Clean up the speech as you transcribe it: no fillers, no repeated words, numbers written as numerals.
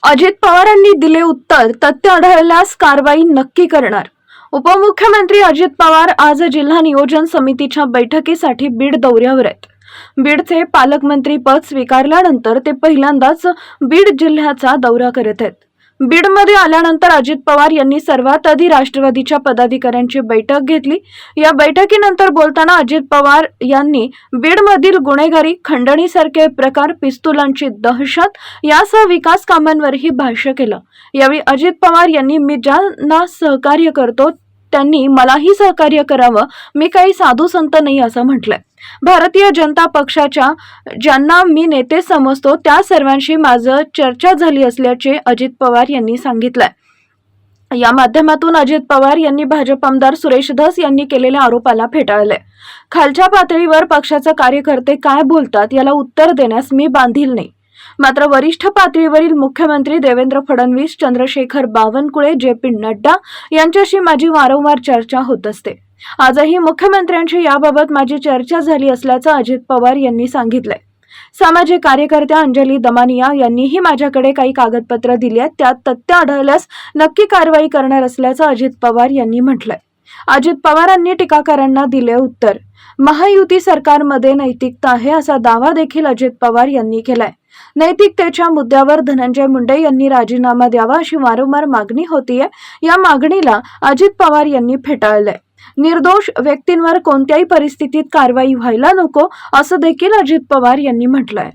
अजित पवारांनी दिले उत्तर, तथ्य आढळल्यास कारवाई नक्की करणार. उपमुख्यमंत्री अजित पवार आज जिल्हा नियोजन समितीच्या बैठकीसाठी बीड दौऱ्यावर आहेत. बीडचे पालकमंत्री पद स्वीकारल्यानंतर ते पहिल्यांदाच बीड जिल्ह्याचा दौरा करत आहेत. बीडमध्ये आल्यानंतर अजित पवार यांनी सर्वात आधी राष्ट्रवादीच्या पदाधिकाऱ्यांची बैठक घेतली. या बैठकीनंतर बोलताना अजित पवार यांनी बीडमधील गुन्हेगारी, खंडणीसारखे प्रकार, पिस्तुलांची दहशत यासह विकास कामांवरही भाष्य केलं. यावेळी अजित पवार यांनी मी ज्यांना सहकार्य करतो त्यांनी मलाही सहकार्य करावं, मी काही साधू संत नाही असं म्हटलंय. भारतीय जनता पक्षाच्या ज्यांना मी नेते समजतो त्या सर्वांशी माझं चर्चा झाली असल्याचे अजित पवार यांनी सांगितलंय. या माध्यमातून अजित पवार यांनी भाजप आमदार सुरेश धस यांनी केलेल्या आरोपाला फेटाळले. खालच्या पातळीवर पक्षाचे कार्यकर्ते काय बोलतात याला उत्तर देण्यास मी बांधील नाही. मात्र वरिष्ठ पातळीवरील मुख्यमंत्री देवेंद्र फडणवीस, चंद्रशेखर बावनकुळे, जे.पी. नड्डा यांच्याशी माझी वारंवार चर्चा होत असते. आजही मुख्यमंत्र्यांशी याबाबत माझी चर्चा झाली असल्याचं अजित पवार यांनी सांगितलंय. सामाजिक कार्यकर्त्या अंजली दमानिया यांनीही माझ्याकडे काही कागदपत्र दिली आहेत, त्यात तथ्य आढळल्यास नक्की कारवाई करणार असल्याचं अजित पवार यांनी म्हटलंय. अजित पवारांनी टीकाकारांना दिले उत्तर. महायुती सरकारमध्ये नैतिकता आहे असा दावा देखील अजित पवार यांनी केलाय. नैतिकतेच्या मुद्द्यावर धनंजय मुंडे यांनी राजीनामा द्यावा अशी वारंवार मागणी होतीये. या मागणीला अजित पवार यांनी फेटाळलंय. निर्दोष व्यक्तींवर कोणत्याही परिस्थितीत कारवाई व्हायला नको असं देखील अजित पवार यांनी म्हटलंय.